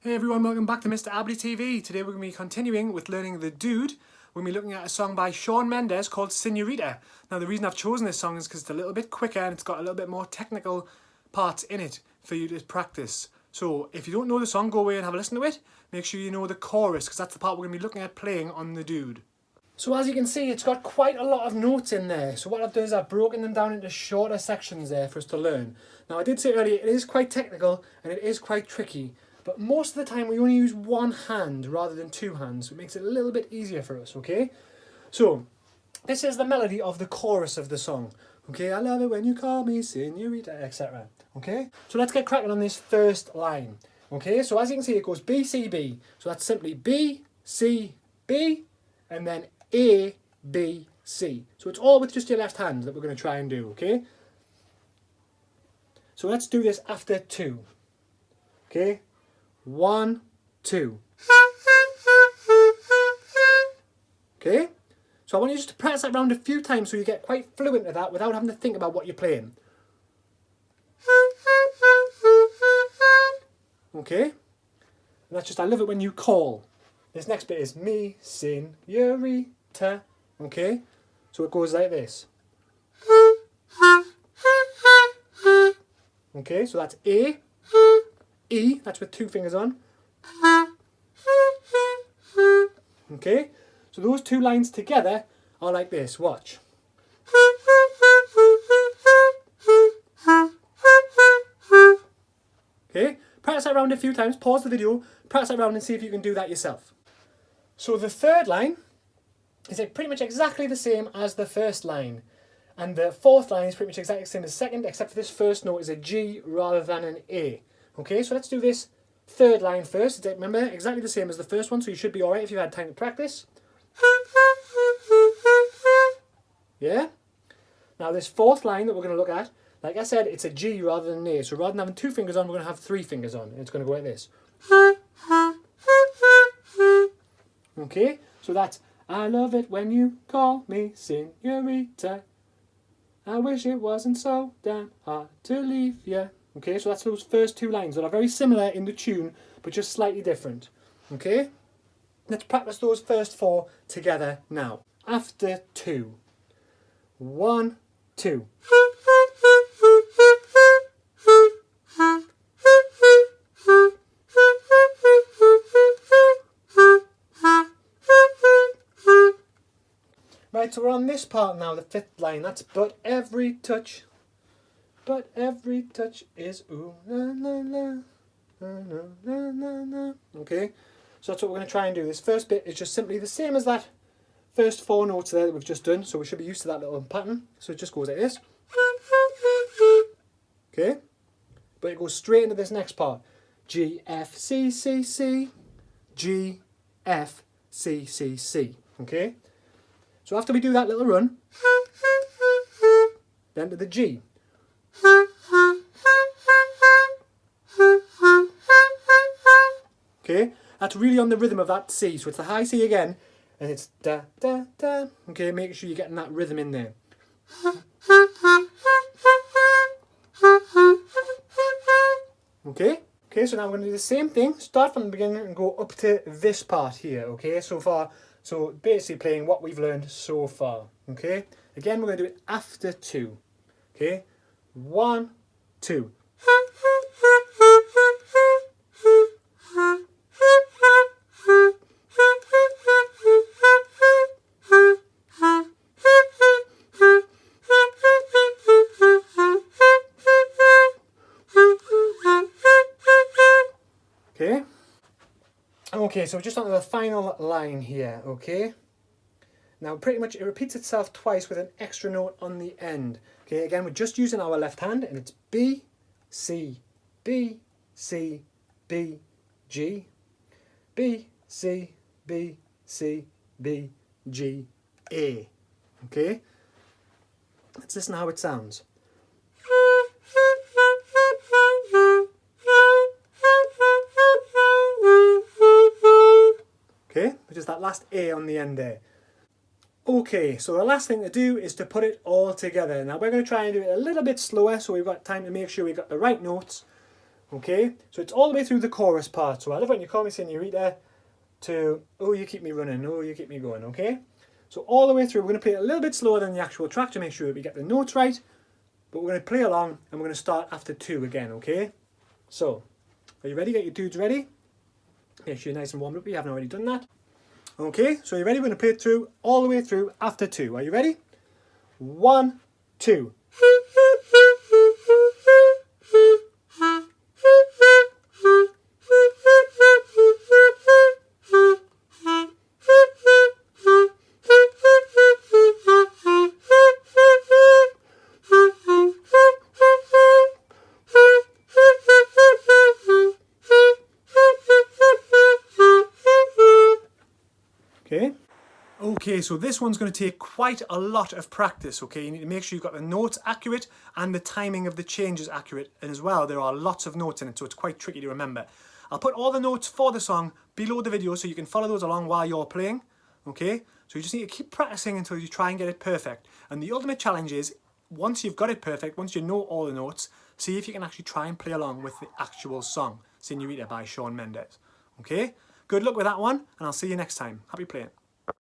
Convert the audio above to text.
Hey everyone, welcome back to Mr. Abadi TV. Today we're going to be continuing with learning the Dude. We're going to be looking at a song by Shawn Mendes called Senorita. Now the reason I've chosen this song is because it's a little bit quicker and it's got a little bit more technical parts in it for you to practice. So if you don't know the song, go away and have a listen to it. Make sure you know the chorus because that's the part we're going to be looking at playing on the Dude. So as you can see, it's got quite a lot of notes in there. So what I've done is I've broken them down into shorter sections there for us to learn. Now I did say earlier, it is quite technical and it is quite tricky. But most of the time we only use one hand rather than two hands. So it makes it a little bit easier for us, okay? So this is the melody of the chorus of the song. Okay, I love it when you call me Senorita, etc. Okay, so let's get cracking on this first line. Okay, so as you can see, it goes BCB. So that's simply B, C, B, and then A, B, C. So it's all with just your left hand that we're going to try and do, okay? So let's do this after two. Okay, 1, 2. Okay, so I want you just to practice that round a few times so you get quite fluent at that without having to think about what you're playing. Okay, and that's just I love it when you call. This next bit is me, Senorita. Okay, so it goes like this. Okay, so that's A, E, that's with two fingers on. Okay, so those two lines together are like this, watch. Okay, practice that round a few times, pause the video, practice that round and see if you can do that yourself. So the third line is pretty much exactly the same as the first line. And the fourth line is pretty much exactly the same as the second, except for this first note is a G rather than an A. Okay, so let's do this third line first. Remember, exactly the same as the first one, so you should be alright if you've had time to practice. Yeah? Now this fourth line that we're going to look at, like I said, it's a G rather than an A. So rather than having two fingers on, we're going to have three fingers on. And it's going to go like this. Okay, so that's I love it when you call me Senorita. I wish it wasn't so damn hard to leave ya. Okay, so that's those first two lines that are very similar in the tune, but just slightly different. Okay, let's practice those first four together now. After two. 1, 2. Right, so we're on this part now, the fifth line. That's but every touch is ooh la la la, la la la la. Okay, so that's what we're going to try and do. This first bit is just simply the same as that first four notes there that we've just done, so we should be used to that little pattern. So it just goes like this. Okay, but it goes straight into this next part. G, F, C, C, C, G, F, C, C, C. Okay, so after we do that little run, then to the G. Okay, that's really on the rhythm of that C, so it's the high C again, and it's da da da. Okay, make sure you're getting that rhythm in there. Okay, so now we're going to do the same thing, start from the beginning and go up to this part here, okay, so far. So basically playing what we've learned so far, okay. Again, we're going to do it after two, okay. 1, 2. Okay, so just on to the final line here, okay? Now pretty much it repeats itself twice with an extra note on the end. Okay, again we're just using our left hand and it's B, C, B, C, B, G, B, C, B, C, B, G, A. Okay? Let's listen to how it sounds. Okay, which is that last A on the end there. Okay, so the last thing to do is to put it all together. Now we're going to try and do it a little bit slower so we've got time to make sure we've got the right notes. Okay, so it's all the way through the chorus part. So I love when you call me Senorita to, oh, you keep me running, oh, you keep me going, okay? So all the way through, we're going to play it a little bit slower than the actual track to make sure that we get the notes right. But we're going to play along and we're going to start after 2 again, okay? So, are you ready? Get your dudes ready. Make sure you're nice and warmed up if you haven't already done that. Okay, so are you ready? We're going to play it through, all the way through after 2. Are you ready? 1, 2. Okay. Okay, so this one's going to take quite a lot of practice, okay? You need to make sure you've got the notes accurate and the timing of the changes accurate. And as well, there are lots of notes in it, so it's quite tricky to remember. I'll put all the notes for the song below the video so you can follow those along while you're playing, okay? So you just need to keep practicing until you try and get it perfect. And the ultimate challenge is, once you've got it perfect, once you know all the notes, see if you can actually try and play along with the actual song, Senorita by Shawn Mendes, okay? Good luck with that one, and I'll see you next time. Happy playing.